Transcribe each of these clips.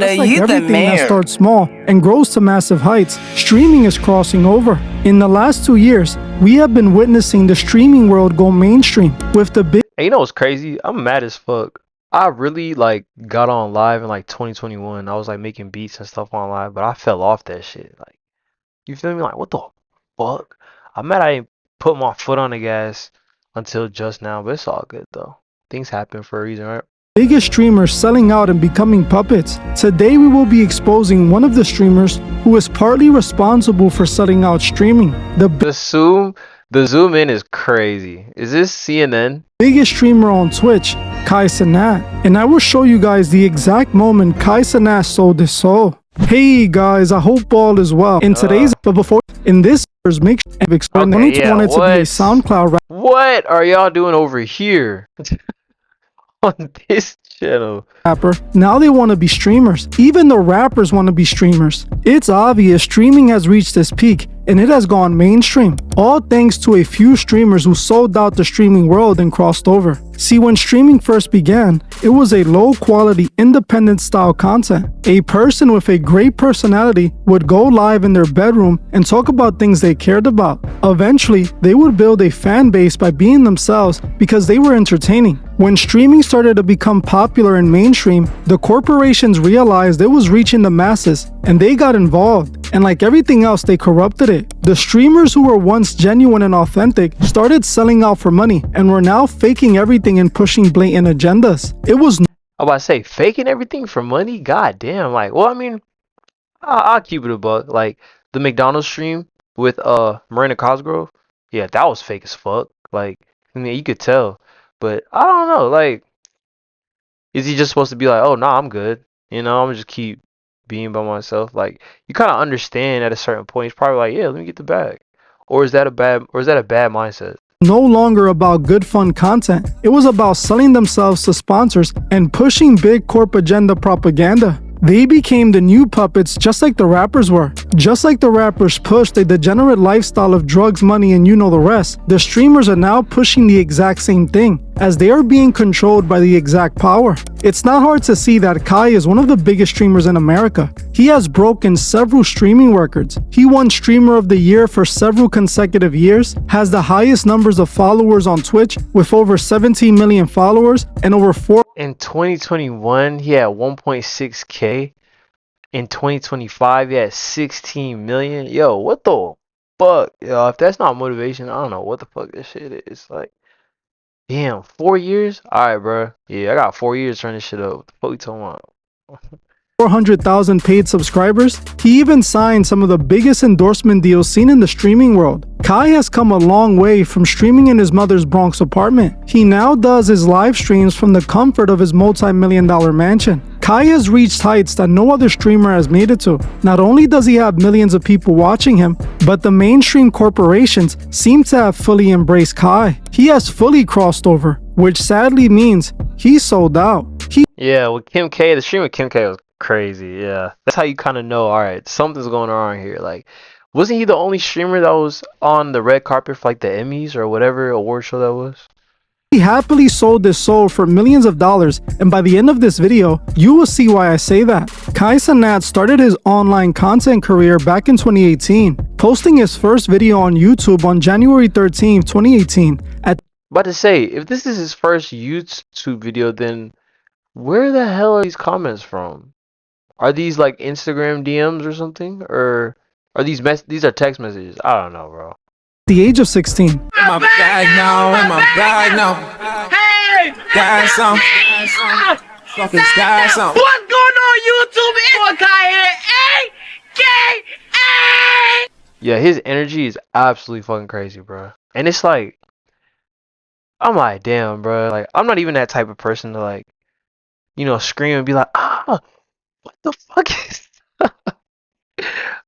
Just like you the everything that mayor. starts small and grows to massive heights, streaming is crossing over. In the last 2 years, we have been witnessing the streaming world go mainstream with the big Hey, you know what's crazy? I'm mad as fuck. I really like got on live in like 2021. I was like making beats and stuff on live, but I fell off that shit. Like, you feel me? Like, what the fuck? I'm mad I didn't put my foot on the gas until just now, but it's all good though. Things happen for a reason, right? biggest streamers selling out and becoming puppets. Today we will be exposing one of the streamers who is partly responsible for selling out streaming. The zoom in is crazy. Is this CNN? Biggest streamer on Twitch, Cenat, and I will show you guys the exact moment Cenat sold his soul. Hey guys, I hope all is well. In today's, but before in this, make sure to explain. Okay, Wanted to be a SoundCloud What are y'all doing over here on this channel? rapper. Now they want to be streamers. Even the rappers want to be streamers. It's obvious streaming has reached its peak and it has gone mainstream, all thanks to a few streamers who sold out the streaming world and crossed over. See, when streaming first began, it was a low-quality, independent-style content. A person with a great personality would go live in their bedroom and talk about things they cared about. Eventually, they would build a fan base by being themselves because they were entertaining. When streaming started to become popular and mainstream, the corporations realized it was reaching the masses, and they got involved. And like everything else, they corrupted it. The streamers who were once genuine and authentic started selling out for money and were now faking everything and pushing blatant agendas. It was I'm about to say faking everything for money. God damn. Like, well, I mean, I'll keep it a buck. Like the McDonald's stream with Miranda Cosgrove. Yeah, that was fake as fuck. Like, I mean, you could tell. But I don't know. Like, is he just supposed to be like, oh, nah, I'm good. You know, I'm gonna just keep being by myself. Like, you kind of understand at a certain point. He's probably like, yeah, let me get the bag. Or is that a bad mindset? no longer about good fun content. It was about selling themselves to sponsors and pushing big corp agenda propaganda. They became the new puppets just like the rappers were. Just like the rappers pushed a degenerate lifestyle of drugs, money, and you know the rest, the streamers are now pushing the exact same thing, as they are being controlled by the exact power. It's not hard to see that Kai is one of the biggest streamers in America. He has broken several streaming records. He won Streamer of the Year for several consecutive years, has the highest numbers of followers on Twitch with over 17 million followers and over 4 In 2021, he had 1.6K. In 2025, he had 16 million. Yo, what the fuck? Yo, if that's not motivation, I don't know what the fuck this shit is. Like, damn, 4 years? Alright, bro. Yeah, I got 4 years to turn this shit up. What the fuck you talking about? 400,000 paid subscribers. He even signed some of the biggest endorsement deals seen in the streaming world. Kai has come a long way from streaming in his mother's Bronx apartment. He now does his live streams from the comfort of his multi-million-dollar mansion. Kai has reached heights that no other streamer has made it to. Not only does he have millions of people watching him, but the mainstream corporations seem to have fully embraced Kai. He has fully crossed over, which sadly means he sold out. Yeah, with Kim K, the stream with Kim K was crazy. Yeah, that's how you kind of know, all right, something's going on here. Like, wasn't he the only streamer that was on the red carpet for like the Emmys or whatever award show that was? He happily sold his soul for millions of dollars, and by the end of this video, you will see why I say that. Cenat started his online content career back in 2018, posting his first video on YouTube on January 13, 2018. About to say, if this is his first YouTube video, then where the hell are these comments from? Are these like Instagram DMs or something? Or are these are text messages? I don't know, bro. The age of 16. In my bag now. Hey! Got some. Fucking got some. What's going on YouTube? It's Kai here. AKA! Yeah, his energy is absolutely fucking crazy, bro. And it's like, I'm like, damn, bro. Like, I'm not even that type of person to like, you know, scream and be like, what the fuck is that?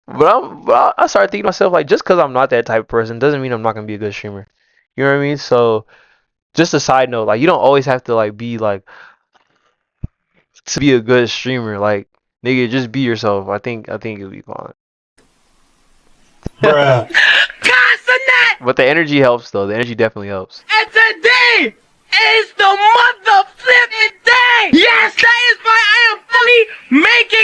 But I started thinking to myself, like, just because I'm not that type of person doesn't mean I'm not gonna be a good streamer. You know what I mean? So, just a side note, like, you don't always have to like be like to be a good streamer. Like, nigga, just be yourself. I think it'll be fine. Bruh. Cenat! But the energy helps, though. The energy definitely helps. And today is the mother flipping day! Yes, that is why I am fully making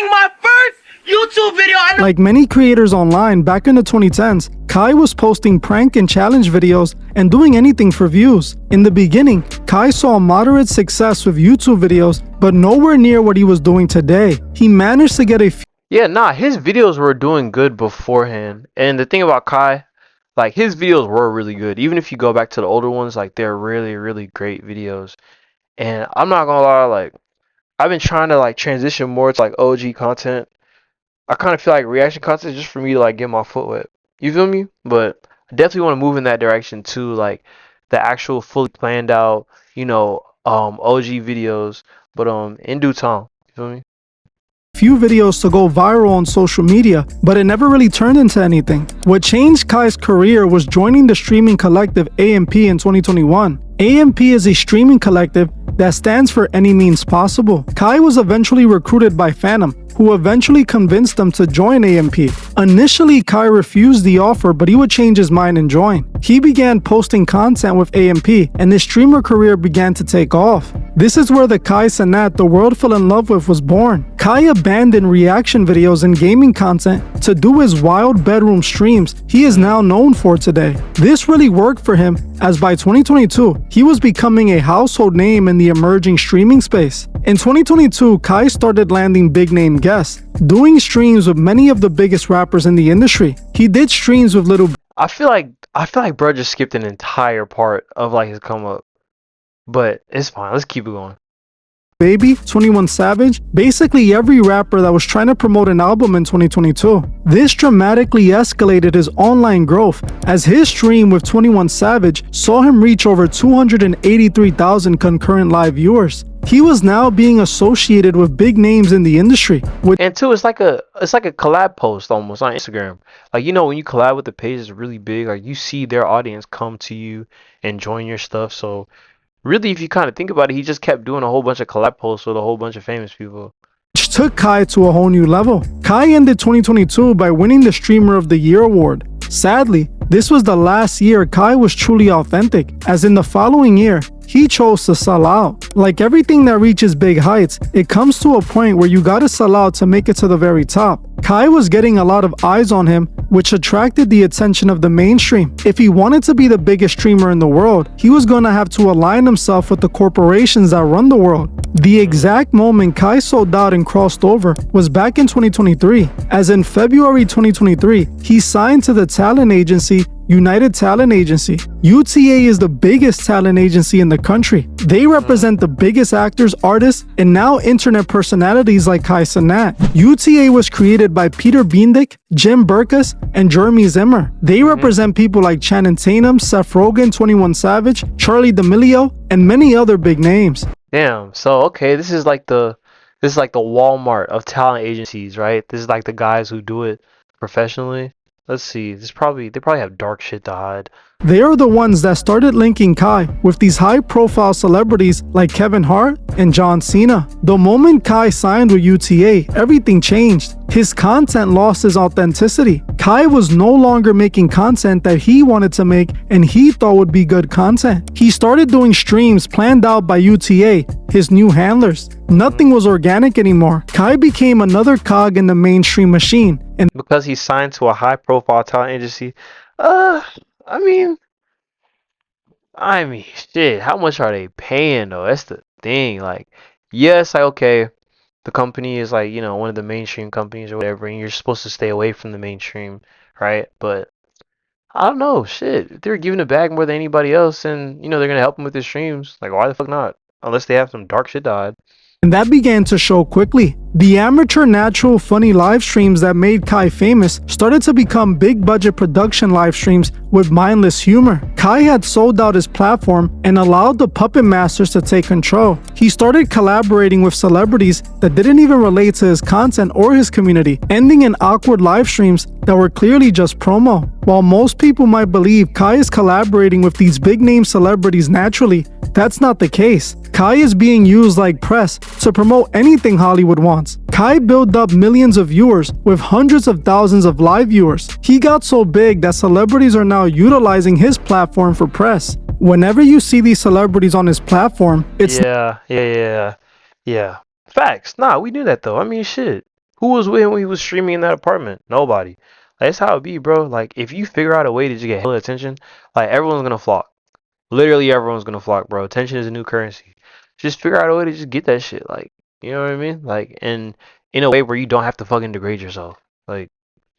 Like many creators online back in the 2010s, Kai was posting prank and challenge videos and doing anything for views. In the beginning, Kai saw moderate success with YouTube videos, but nowhere near what he was doing today. He managed to get a few Yeah, nah, his videos were doing good beforehand. And the thing about Kai, like his videos were really good. Even if you go back to the older ones, like they're really, really great videos. And I'm not gonna lie, like I've been trying to like transition more to like OG content. I kind of feel like reaction content is just for me to like get my foot wet. You feel me? But I definitely want to move in that direction too, like the actual fully planned out, OG videos, but in due time. You feel me? few videos to go viral on social media, but it never really turned into anything. What changed Kai's career was joining the streaming collective AMP in 2021. AMP is a streaming collective that stands for Any Means Possible. Kai was eventually recruited by Phantom, who eventually convinced him to join AMP. Initially, Kai refused the offer, but he would change his mind and join. He began posting content with AMP, and his streamer career began to take off. This is where the Kai Cenat the world fell in love with was born. Kai abandoned reaction videos and gaming content to do his wild bedroom streams he is now known for today. This really worked for him, as by 2022, he was becoming a household name in the emerging streaming space. In 2022, Kai started landing big-name guests, doing streams with many of the biggest rappers in the industry. He did streams with Little I feel like bro just skipped an entire part of like his come up. But it's fine. Let's keep it going. Baby, 21 Savage, basically every rapper that was trying to promote an album in 2022. This dramatically escalated his online growth, as his stream with 21 Savage saw him reach over 283,000 concurrent live viewers. He was now being associated with big names in the industry. And two, it's like a collab post almost on Instagram. Like, you know, when you collab with the page that's really big, like you see their audience come to you and join your stuff. So really, if you kind of think about it, he just kept doing a whole bunch of collab posts with a whole bunch of famous people. Which took Kai to a whole new level. Kai ended 2022 by winning the Streamer of the Year award. Sadly, this was the last year Kai was truly authentic, as in the following year, he chose to sell out. Like everything that reaches big heights, it comes to a point where you gotta sell out to make it to the very top. Kai was getting a lot of eyes on him, which attracted the attention of the mainstream. If he wanted to be the biggest streamer in the world, he was gonna have to align himself with the corporations that run the world. The exact moment Kai sold out and crossed over was back in 2023, as in February 2023, he signed to the talent agency United Talent Agency. UTA is the biggest talent agency in the country. They represent the biggest actors, artists, and now internet personalities like Kai Cenat. UTA was created by Peter Biendick, Jim Burkus, and Jeremy Zimmer. They represent people like Channing Tatum, Seth Rogen, 21 Savage, Charlie D'Amelio, and many other big names. Damn. So okay, this is like the Walmart of talent agencies, right? This is like the guys who do it professionally. Let's see. They probably have dark shit to hide. They are the ones that started linking Kai with these high-profile celebrities like Kevin Hart and John Cena. The moment Kai signed with UTA, everything changed. His content lost its authenticity. Kai was no longer making content that he wanted to make and he thought would be good content. He started doing streams planned out by UTA, his new handlers. Nothing was organic anymore. Kai became another cog in the mainstream machine. And Because he signed to a high-profile talent agency, I mean, shit. How much are they paying though? That's the thing. Like, yes, like okay, the company is like one of the mainstream companies or whatever, and you're supposed to stay away from the mainstream, right? But I don't know, shit. If they're giving a bag more than anybody else, and they're gonna help them with their streams, like why the fuck not? Unless they have some dark shit to hide. that began to show quickly. The amateur, natural, funny live streams that made Kai famous started to become big budget production live streams with mindless humor. Kai had sold out his platform and allowed the puppet masters to take control. He started collaborating with celebrities that didn't even relate to his content or his community, ending in awkward live streams that were clearly just promo. While most people might believe Kai is collaborating with these big name celebrities naturally, that's not the case. Kai is being used like press to promote anything Hollywood wants. Kai built up millions of viewers with hundreds of thousands of live viewers. He got so big that celebrities are now utilizing his platform for press. Whenever you see these celebrities on his platform, it's Yeah. Facts. Nah, we knew that though. I mean, shit. Who was with him when he was streaming in that apartment? Nobody. That's how it be, bro. Like, if you figure out a way to just get hella attention, like, everyone's gonna flock. Literally everyone's gonna flock, bro. Attention is a new currency. Just figure out a way to just get that shit. Like, you know what I mean? Like, and in a way where you don't have to fucking degrade yourself. Like,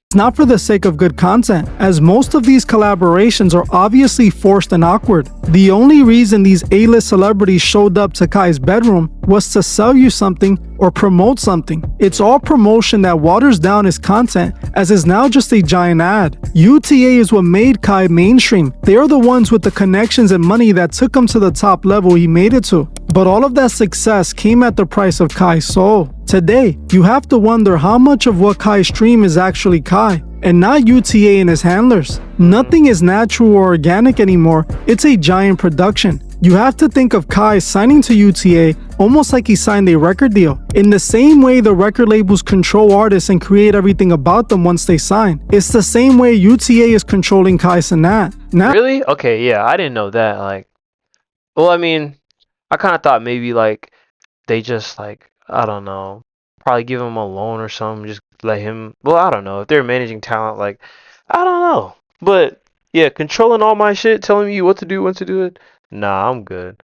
It's not for the sake of good content, as most of these collaborations are obviously forced and awkward. The only reason these A-list celebrities showed up to Kai's bedroom was to sell you something or promote something. It's all promotion that waters down his content, as is now just a giant ad. UTA is what made Kai mainstream. They are the ones with the connections and money that took him to the top level he made it to. But all of that success came at the price of Kai's soul. Today, you have to wonder how much of what Kai stream is actually Kai, and not UTA and his handlers. Nothing is natural or organic anymore, it's a giant production. You have to think of Kai signing to UTA almost like he signed a record deal. In the same way the record labels control artists and create everything about them once they sign, it's the same way UTA is controlling Kai Cenat. Now, really? Okay, yeah, I didn't know that. Like, well, I mean, I kind of thought maybe like they just like, I don't know, probably give him a loan or something, just let him. Well, I don't know if they're managing talent. Like, I don't know, but yeah, controlling all my shit, telling me what to do, when to do it. Nah, I'm good.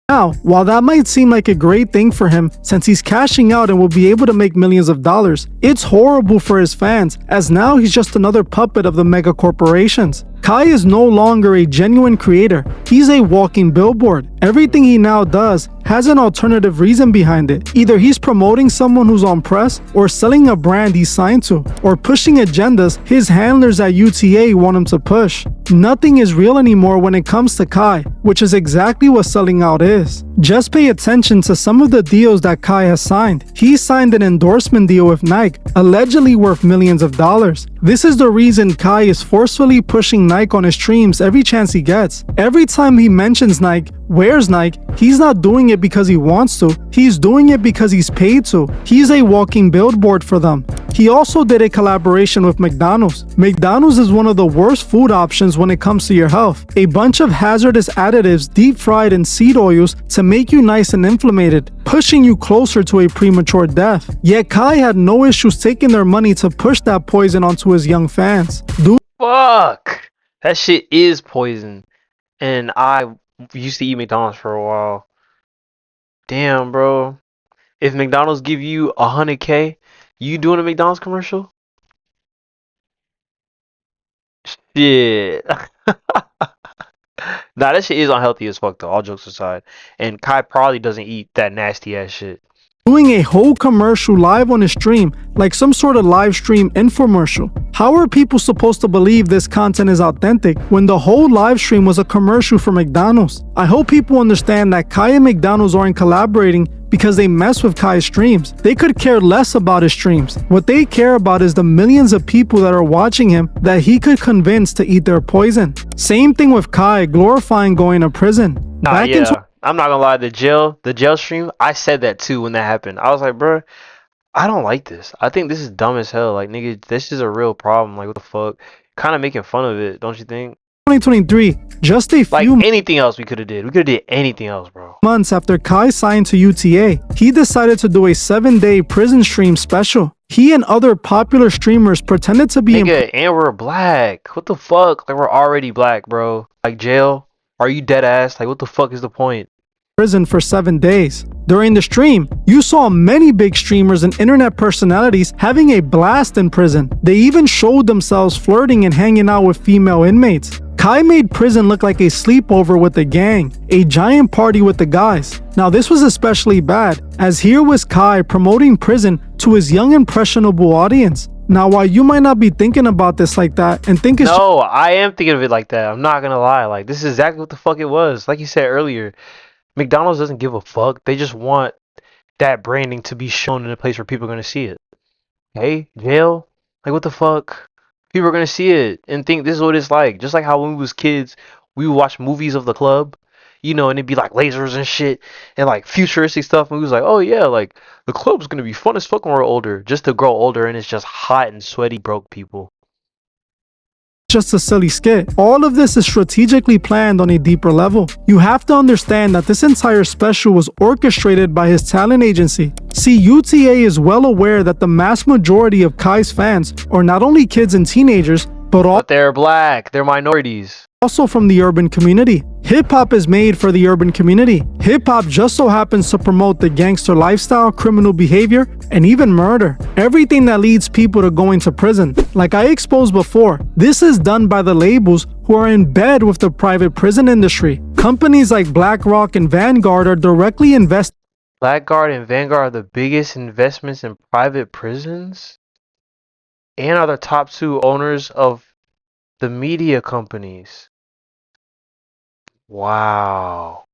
while that might seem like a great thing for him since he's cashing out and will be able to make millions of dollars, it's horrible for his fans as now he's just another puppet of the mega corporations. Kai is no longer a genuine creator, he's a walking billboard. Everything he now does has an alternative reason behind it. Either he's promoting someone who's on press, or selling a brand he's signed to, or pushing agendas his handlers at UTA want him to push. Nothing is real anymore when it comes to Kai, which is exactly what selling out is. Just pay attention to some of the deals that Kai has signed. He signed an endorsement deal with Nike, allegedly worth millions of dollars. This is the reason Kai is forcefully pushing Nike on his streams every chance he gets. Every time he mentions Nike, wears Nike, he's not doing it because he wants to, he's doing it because he's paid to. He's a walking billboard for them. He also did a collaboration with McDonald's. McDonald's is one of the worst food options when it comes to your health. A bunch of hazardous additives deep fried in seed oils to make you nice and inflamed, pushing you closer to a premature death. Yet Kai had no issues taking their money to push that poison onto his young fans. Fuck, that shit is poison, and I used to eat McDonald's for a while. Damn, bro. If McDonald's give you 100K, you doing a McDonald's commercial? Shit. Nah, that shit is unhealthy as fuck though, all jokes aside. And Kai probably doesn't eat that nasty ass shit. Doing a whole commercial live on his stream, like some sort of live stream infomercial. How are people supposed to believe this content is authentic when the whole live stream was a commercial for McDonald's? I hope people understand that Kai and McDonald's aren't collaborating because they mess with Kai's streams. They could care less about his streams. What they care about is the millions of people that are watching him that he could convince to eat their poison. Same thing with Kai glorifying going to prison. Nah, yeah. I'm not gonna lie, the jail stream, I said that too when that happened. I was like, bro, I don't like this. I think this is dumb as hell. Like, nigga, this is a real problem. Like, what the fuck? Kind of making fun of it, don't you think? 2023, just a Like, few anything else we could have did. We could have did anything else, bro. months after Kai signed to UTA, he decided to do a 7-day prison stream special. He and other popular streamers pretended to be Nigga, and we're black. What the fuck? Like, we're already black, bro. Like, jail? Are you dead ass? Like, what the fuck is the point? Prison for 7 days. During the stream, you saw many big streamers and internet personalities having a blast in prison. They even showed themselves flirting and hanging out with female inmates. Kai made prison look like a sleepover with the gang, a giant party with the guys. Now this was especially bad, as here was Kai promoting prison to his young impressionable audience. Now while you might not be thinking about this like that and think it's No, I am thinking of it like that. I'm not gonna lie. Like, this is exactly what the fuck it was. Like you said earlier, McDonald's doesn't give a fuck. They just want that branding to be shown in a place where people are going to see it. Hey, jail? Like, what the fuck? People are going to see it and think this is what it's like. Just like how when we was kids, we would watch movies of the club, you know, and it'd be like lasers and shit and like futuristic stuff. And we was like, oh yeah, like the club's going to be fun as fuck when we're older. Just to grow older and it's just hot and sweaty broke people. just a silly skit. All of this is strategically planned on a deeper level. You have to understand that this entire special was orchestrated by his talent agency. See, UTA is well aware that the mass majority of Kai's fans are not only kids and teenagers, but they're black, they're minorities. Also from the urban community. Hip-hop is made for the urban community. Hip-hop just so happens to promote the gangster lifestyle, criminal behavior, and even murder. Everything that leads people to going to prison. Like I exposed before, this is done by the labels who are in bed with the private prison industry. Companies like BlackRock and Vanguard are directly invested. Blackguard and Vanguard are the biggest investments in private prisons and are the top two owners of the media companies. Wow.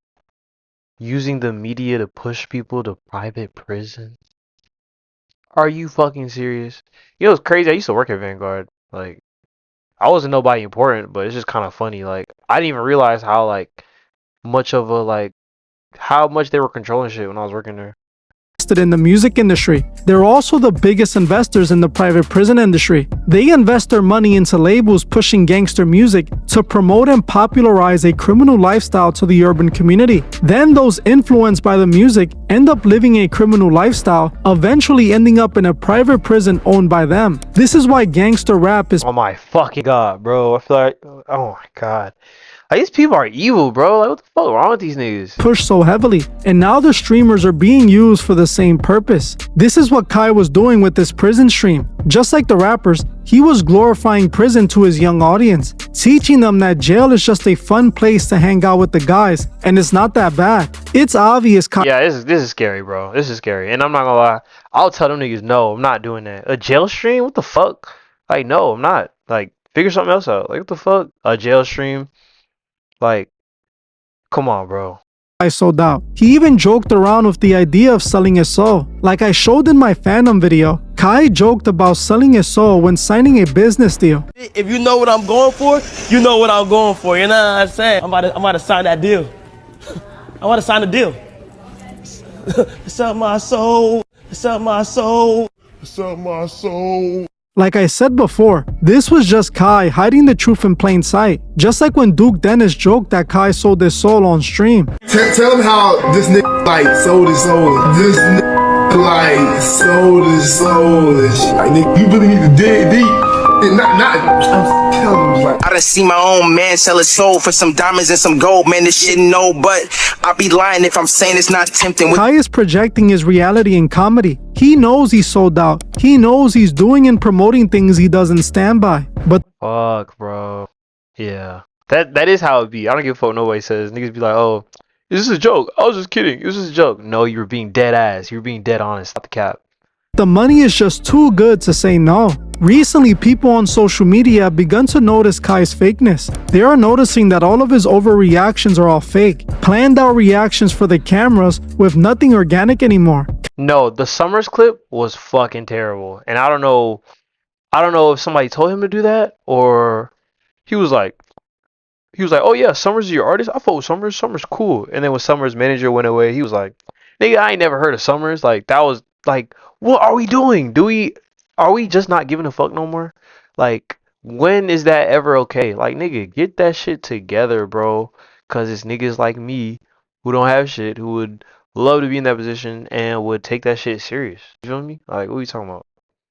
Using the media to push people to private prison? Are you fucking serious? You know, it's crazy. I used to work at Vanguard. Like, I wasn't nobody important, but it's just kind of funny. Like, I didn't even realize how, like, much of a, like, how much they were controlling shit when I was working there. In the music industry. They're also the biggest investors in the private prison industry. They invest their money into labels pushing gangster music to promote and popularize a criminal lifestyle to the urban community. Then those influenced by the music end up living a criminal lifestyle, eventually ending up in a private prison owned by them. This is why gangster rap is— oh my fucking god, bro. I feel like, oh my god. Like, these people are evil, bro. Like, what the fuck wrong with these niggas? pushed so heavily, and now the streamers are being used for the same purpose. This is what Kai was doing with this prison stream. Just like the rappers, he was glorifying prison to his young audience, teaching them that jail is just a fun place to hang out with the guys, and it's not that bad. It's obvious Kai— yeah, this is scary, bro. This is scary. And I'm not gonna lie, I'll tell them niggas, no, I'm not doing that. A jail stream? What the fuck? Like, no, I'm not. Like, figure something else out. Like, what the fuck? A jail stream? Like, come on, bro. I sold out. He even joked around with the idea of selling his soul. Like I showed in my fandom video, Kai joked about selling his soul when signing a business deal. If you know what I'm going for, you know what I'm going for. You know what I'm saying? I'm about to sign that deal. I want to sign the deal. Sell my soul. Sell my soul. Sell my soul. Like I said before, this was just Kai hiding the truth in plain sight. Just like when Duke Dennis joked that Kai sold his soul on stream. Tell him how this nigga like sold his soul. This nigga like sold his soul and shit. Like, nigga, you really need to dig deep. And I'm telling you, like, I done see my own man sell his soul for some diamonds and some gold. Man, this shit no, but I'll be lying if I'm saying it's not tempting. Kai is projecting his reality in comedy. He knows he's sold out. He knows he's doing and promoting things he doesn't stand by. But Fuck, bro. Yeah. That is how it be. I don't give a fuck what nobody says. Niggas be like, oh, is this a joke? I was just kidding. It was just a joke. No, you were being dead ass. You were being dead honest. Stop the cap. the money is just too good to say no. Recently, people on social media have begun to notice Kai's fakeness. They are noticing that all of his overreactions are all fake, planned out reactions for the cameras with nothing organic anymore. No, the Summers clip was fucking terrible. And I don't know if somebody told him to do that or he was like, oh yeah, Summers is your artist? I fuck with Summers. Summers cool. And then when Summers' manager went away, he was like, nigga, I ain't never heard of Summers. Like, that was like, what are we doing? Are we just not giving a fuck no more? Like, when is that ever okay? Like, nigga, get that shit together, bro. Cause it's niggas like me who don't have shit, who would love to be in that position and would take that shit serious. You feel me? Like, what are you talking about?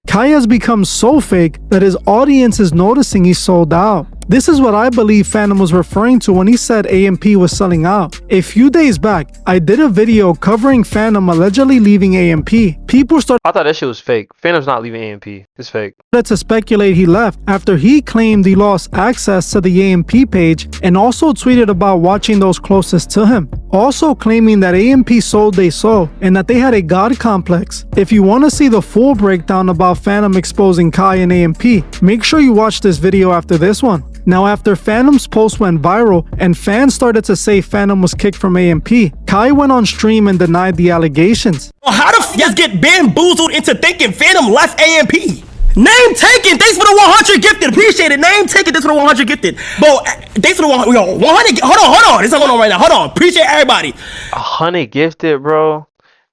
Kai has become so fake that his audience is noticing he's sold out. This is what I believe Phantom was referring to when he said AMP was selling out. A few days back, I did a video covering Phantom allegedly leaving AMP. People started— I thought that shit was fake. Phantom's not leaving AMP. It's fake. to speculate he left after he claimed he lost access to the AMP page and also tweeted about watching those closest to him, also claiming that AMP sold their soul and that they had a god complex. If you want to see the full breakdown about Phantom exposing Kai and AMP, make sure you watch this video after this one. Now, after Phantom's post went viral and fans started to say Phantom was kicked from AMP, Kai went on stream and denied the allegations. How the f you get bamboozled into thinking Phantom left AMP? Name taken. Thanks for the 100 gifted. Appreciate it. Name taken. Thanks for the 100 gifted. Bro, thanks for the 100. 100. Hold on. This is going on right now. Hold on. Appreciate everybody. 100 gifted, bro.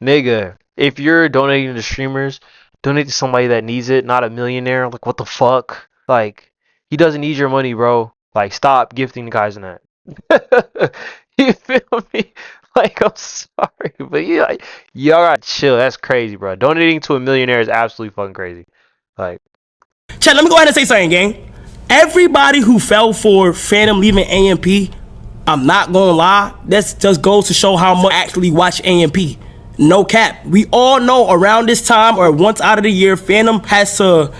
Nigga, if you're donating to streamers, donate to somebody that needs it, not a millionaire. Like, what the fuck? Like, He doesn't need your money, bro. Like, stop gifting the guys in that. You feel me? Like, I'm sorry, but yeah, y'all gotta chill. That's crazy, bro. Donating to a millionaire is absolutely fucking crazy. Like, Chat, let me go ahead and say something, gang. Everybody who fell for Phantom leaving AMP, I'm not gonna lie, that just goes to show how much I actually watch AMP. No cap. We all know around this time or once out of the year, Phantom has to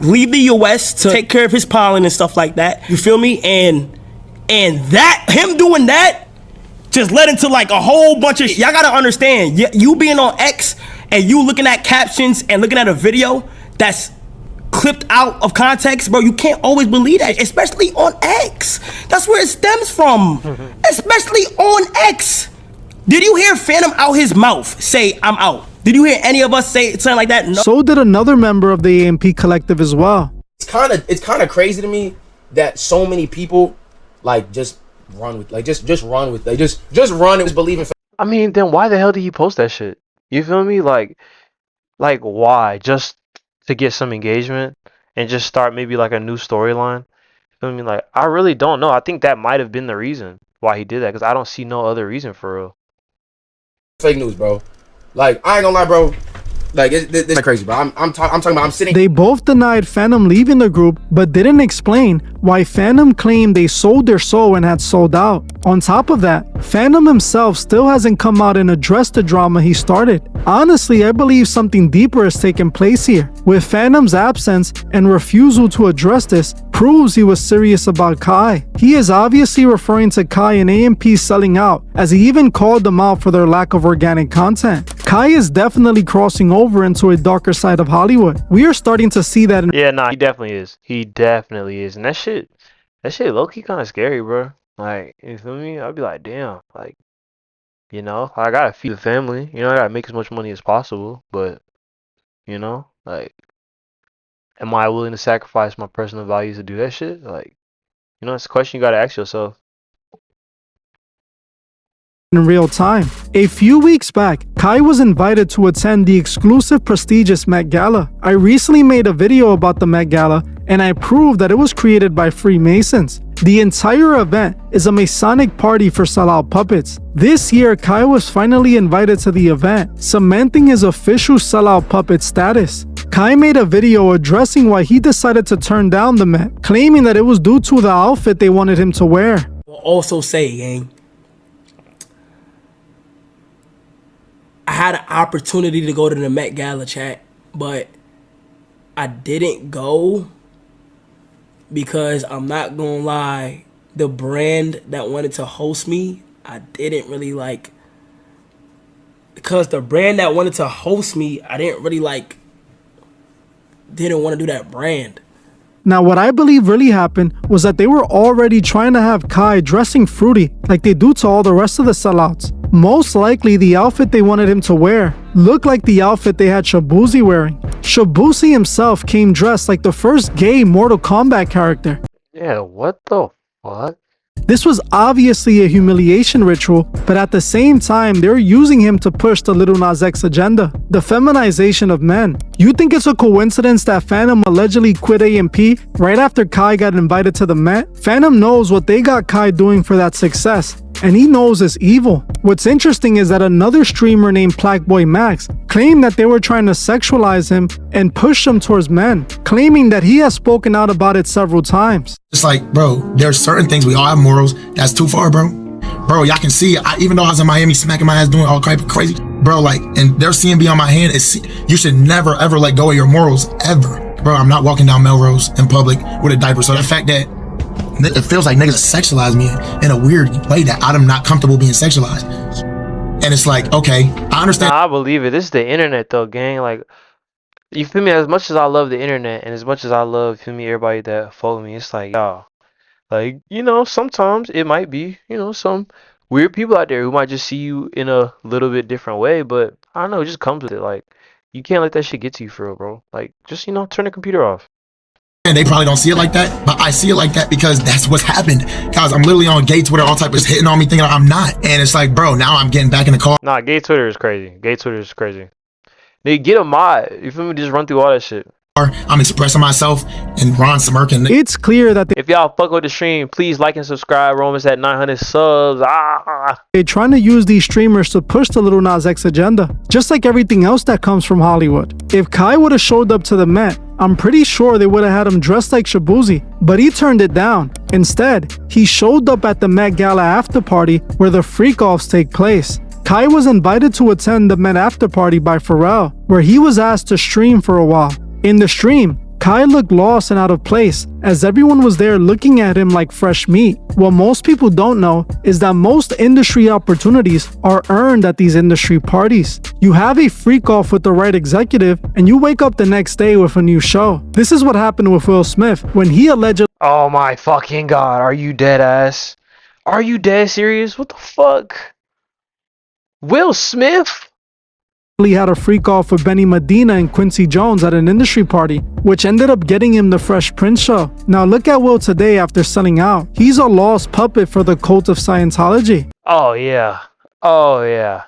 leave the US to take care of his pollen and stuff like that. You feel me? And that, him doing that, just led into like a whole bunch of y'all gotta understand, you being on X and you looking at captions and looking at a video that's clipped out of context, bro, you can't always believe that, especially on X. That's where it stems from. Especially on X. Did you hear Phantom out his mouth say, I'm out? Did you hear any of us say something like that? No. So did another member of the AMP collective as well. It's kind of crazy to me that so many people like just run with just run with and believe in. I mean, then why the hell did he post that shit? You feel me? Like why? Just to get some engagement and just start maybe like a new storyline? You feel me? Like, I really don't know. I think that might have been the reason why he did that, because I don't see no other reason for real. Fake news, bro. Like, I ain't gonna lie, bro. Like, it's crazy, bro. I'm talking about I'm sitting. They both denied Phantom leaving the group, but didn't explain why Phantom claimed they sold their soul and had sold out. On top of that, Phantom himself still hasn't come out and addressed the drama he started. Honestly, I believe something deeper has taken place here. With Phantom's absence and refusal to address this proves he was serious about Kai. He is obviously referring to Kai and AMP selling out, as he even called them out for their lack of organic content. Kai is definitely crossing over into a darker side of Hollywood. We are starting to see that in— Yeah, nah, he definitely is. He definitely is. And that shit low-key kind of scary, bro. Like, you feel me? I'd be like, damn, like, you know, I gotta feed the family. You know, I gotta make as much money as possible. But, you know, like, am I willing to sacrifice my personal values to do that shit? Like, you know, it's a question you gotta ask yourself. in real time. A few weeks back, Kai was invited to attend the exclusive prestigious Met Gala. I recently made a video about the Met Gala, and I proved that it was created by Freemasons. The entire event is a Masonic party for sellout puppets. This year, Kai was finally invited to the event, cementing his official sellout puppet status. Kai made a video addressing why he decided to turn down the Met, claiming that it was due to the outfit they wanted him to wear. Will also say, gang, I had an opportunity to go to the Met Gala, chat, but I didn't go because I'm not gonna lie, the brand that wanted to host me, I didn't really like. Because the brand that wanted to host me, I didn't really like, didn't want to do that brand. Now, what I believe really happened was that they were already trying to have Kai dressing fruity like they do to all the rest of the sellouts. Most likely, the outfit they wanted him to wear looked like the outfit they had Shabuzi wearing. Shabuzi himself came dressed like the first gay Mortal Kombat character. Yeah, what the fuck? This was obviously a humiliation ritual, but at the same time, they're using him to push the Lil Nas X agenda, the feminization of men. You think it's a coincidence that Phantom allegedly quit AMP right after Kai got invited to the Met? Phantom knows what they got Kai doing for that success, and he knows it's evil. What's interesting is that another streamer named Blackboy Max claimed that they were trying to sexualize him and push him towards men, claiming that he has spoken out about it several times. It's like, bro, there's certain things, we all have morals. That's too far, bro. Bro, y'all can see, even though I was in Miami smacking my ass doing all type of crazy, bro, like, and their CMB on my hand, you should never ever let go of your morals, ever. Bro, I'm not walking down Melrose in public with a diaper. So the fact that it feels like niggas sexualize me in a weird way that I'm not comfortable being sexualized. And it's like, okay, I understand. Nah, I believe it. This is the internet though, gang. Like, you feel me? As much as I love the internet and as much as I love, feel me, everybody that follow me, it's like, y'all, like, you know, sometimes it might be, you know, some weird people out there who might just see you in a little bit different way, but I don't know, it just comes with it. Like, you can't let that shit get to you for real, bro. Like, just, you know, turn the computer off. And they probably don't see it like that, but I see it like that because that's what's happened. Guys, I'm literally on gay Twitter, all type of just hitting on me thinking I'm not. And it's like, bro, now I'm getting back in the car. Nah, gay Twitter is crazy. Gay Twitter is crazy. They get a mod. You feel me? Just run through all that shit. I'm expressing myself, and Ron smirking. It's clear that If y'all fuck with the stream, please like and subscribe. We're almost at 900 subs. they're trying to use these streamers to push the Lil Nas X agenda, just like everything else that comes from Hollywood. If Kai would have showed up to the Met, I'm pretty sure they would have had him dressed like Shabuzi, but he turned it down. Instead, he showed up at the Met Gala after party where the freak-offs take place. Kai was invited to attend the Met after party by Pharrell, where he was asked to stream for a while. In the stream, Kai looked lost and out of place, as everyone was there looking at him like fresh meat. What most people don't know is that most industry opportunities are earned at these industry parties. You have a freak off with the right executive, and you wake up the next day with a new show. This is what happened with Will Smith when he allegedly Oh my fucking god, are you dead ass? Are you dead serious? What the fuck? Will Smith? had a freak off with Benny Medina and Quincy Jones at an industry party, which ended up getting him the Fresh Prince show. Now look at Will today after selling out. He's a lost puppet for the cult of Scientology. Oh yeah. Oh yeah.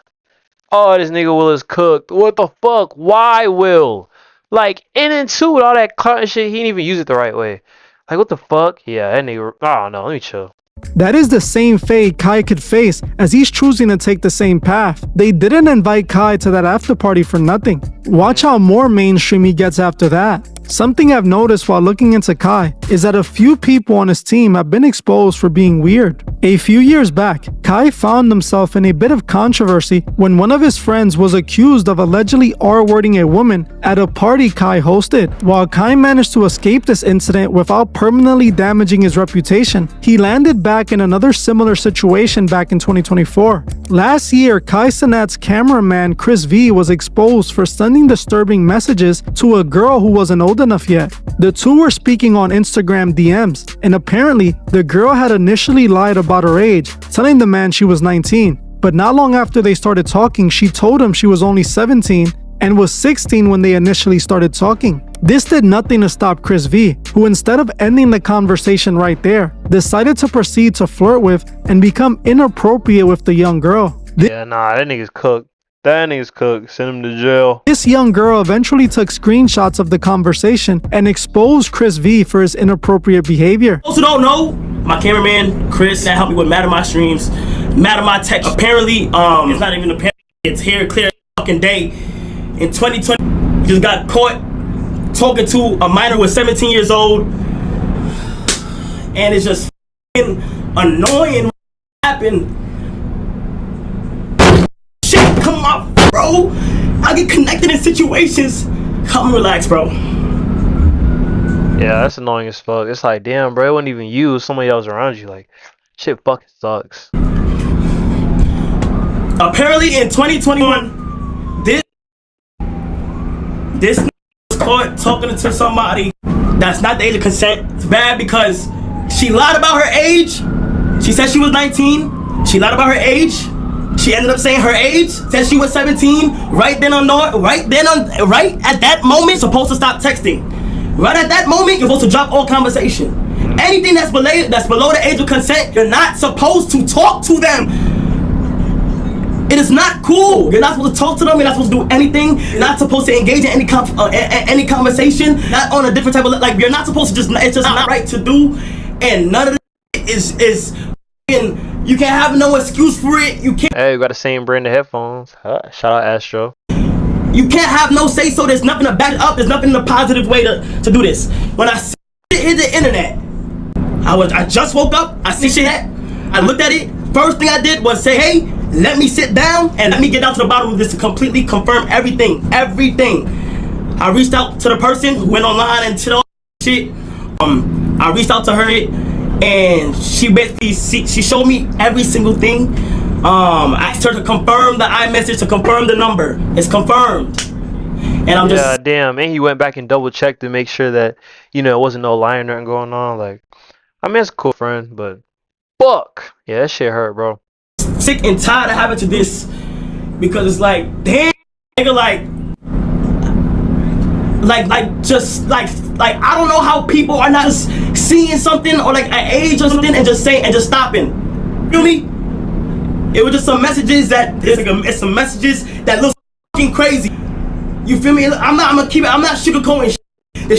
Oh, this nigga Will is cooked. What the fuck? Why Will? Like, and two with all that clout and shit, he didn't even use it the right way. Like, what the fuck? Yeah, that nigga, I don't know, let me chill. That is the same fate Kai could face, as he's choosing to take the same path. They didn't invite Kai to that after party for nothing. Watch how more mainstream he gets after that. Something I've noticed while looking into Kai is that a few people on his team have been exposed for being weird. A few years back, Kai found himself in a bit of controversy when one of his friends was accused of allegedly R-wording a woman at a party Kai hosted. While Kai managed to escape this incident without permanently damaging his reputation, he landed back in another similar situation back in 2024. Last year, Kai Cenat's cameraman Chris V was exposed for sending disturbing messages to a girl who wasn't old enough yet. The two were speaking on Instagram DMs, and apparently the girl had initially lied about her age, telling the man she was 19. But not long after they started talking, she told him she was only 17 and was 16 when they initially started talking. This did nothing to stop Chris V, who instead of ending the conversation right there, decided to proceed to flirt with and become inappropriate with the young girl. Yeah, nah, that nigga's cooked. That nigga's cooked. Send him to jail. This young girl eventually took screenshots of the conversation and exposed Chris V for his inappropriate behavior. Those who don't know, my cameraman Chris that helped me with Mad of My streams, Mad of My tech. Apparently, it's not even apparently, it's here clear fucking day. In 2020, he just got caught talking to a minor who was 17 years old, and it's just annoying what happened. Shit, come on, bro. I get connected in situations. Come relax, bro. Yeah, that's annoying as fuck. It's like, damn, bro, it wasn't even you. Somebody else around you. Like, shit fucking sucks. Apparently, in 2021, this was caught talking to somebody that's not the age of consent. It's bad because she lied about her age. She said she was 19. She lied about her age. She ended up saying her age. Said she was 17. Right at that moment, supposed to stop texting. Right at that moment, you're supposed to drop all conversation. Anything that's below the age of consent, you're not supposed to talk to them. It is not cool. You're not supposed to talk to them. You're not supposed to do anything. You're not supposed to engage in any conversation. Not on a different type of, like, you're not supposed to just, it's just not right to do. And none of this is you can't have no excuse for it. You can't. Hey, we got the same brand of headphones. Shout out Astro. You can't have no say so. There's nothing to back it up. There's nothing in a positive way to do this. When I see it in the internet, I just woke up. I see shit. I looked at it. First thing I did was say, hey, let me sit down and let me get down to the bottom of this to completely confirm everything. I reached out to the person who went online and did all shit. I reached out to her and she basically she showed me every single thing. I asked her to confirm the iMessage, to confirm the number. It's confirmed. And I'm just, yeah, damn. And he went back and double checked to make sure that, you know, it wasn't no lying or nothing going on. Like, I mean, it's a cool friend, but fuck. Yeah, that shit hurt, bro. Sick and tired of having to this, because it's like, damn, nigga, like I don't know how people are not just seeing something or like an age or something and just saying and just stopping. Feel me? It was just some messages that it's some messages that look fucking crazy. You feel me? I'm not sugarcoating shit.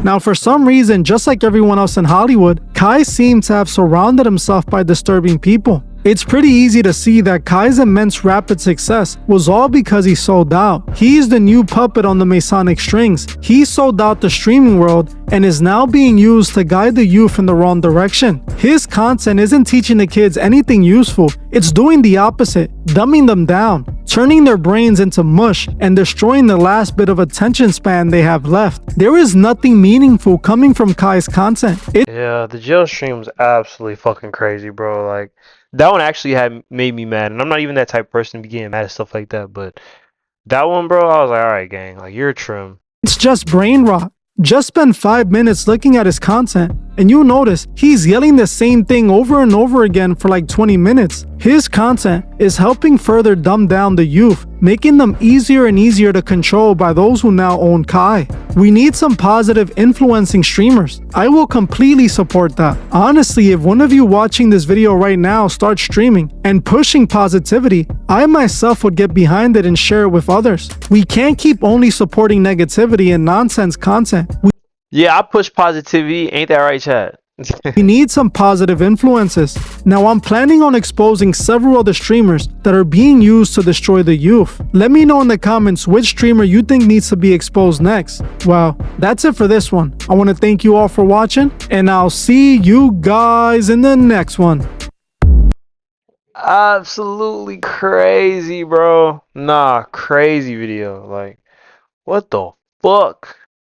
Now, for some reason, just like everyone else in Hollywood, Kai seems to have surrounded himself by disturbing people. It's pretty easy to see that Kai's immense rapid success was all because he sold out. He's the new puppet on the Masonic strings. He sold out the streaming world and is now being used to guide the youth in the wrong direction. His content isn't teaching the kids anything useful, it's doing the opposite, dumbing them down, turning their brains into mush, and destroying the last bit of attention span they have left. There is nothing meaningful coming from Kai's content. Yeah, the jail stream was absolutely fucking crazy, bro. Like, that one actually had made me mad, and I'm not even that type of person to be getting mad at stuff like that, but that one, bro, I was like, alright, gang, like, you're a trim. It's just brain rot. Just spend 5 minutes looking at his content, and you'll notice he's yelling the same thing over and over again for like 20 minutes. His content is helping further dumb down the youth, making them easier and easier to control by those who now own Kai. We need some positive influencing streamers. I will completely support that. Honestly, if one of you watching this video right now starts streaming and pushing positivity, I myself would get behind it and share it with others. We can't keep only supporting negativity and nonsense content. Yeah, I push positivity, ain't that right, chat? We need some positive influences. Now, I'm planning on exposing several other streamers that are being used to destroy the youth. Let me know in the comments which streamer you think needs to be exposed next. Well, that's it for this one. I want to thank you all for watching, and I'll see you guys in the next one. Absolutely crazy, bro. Nah, crazy video. Like, what the fuck?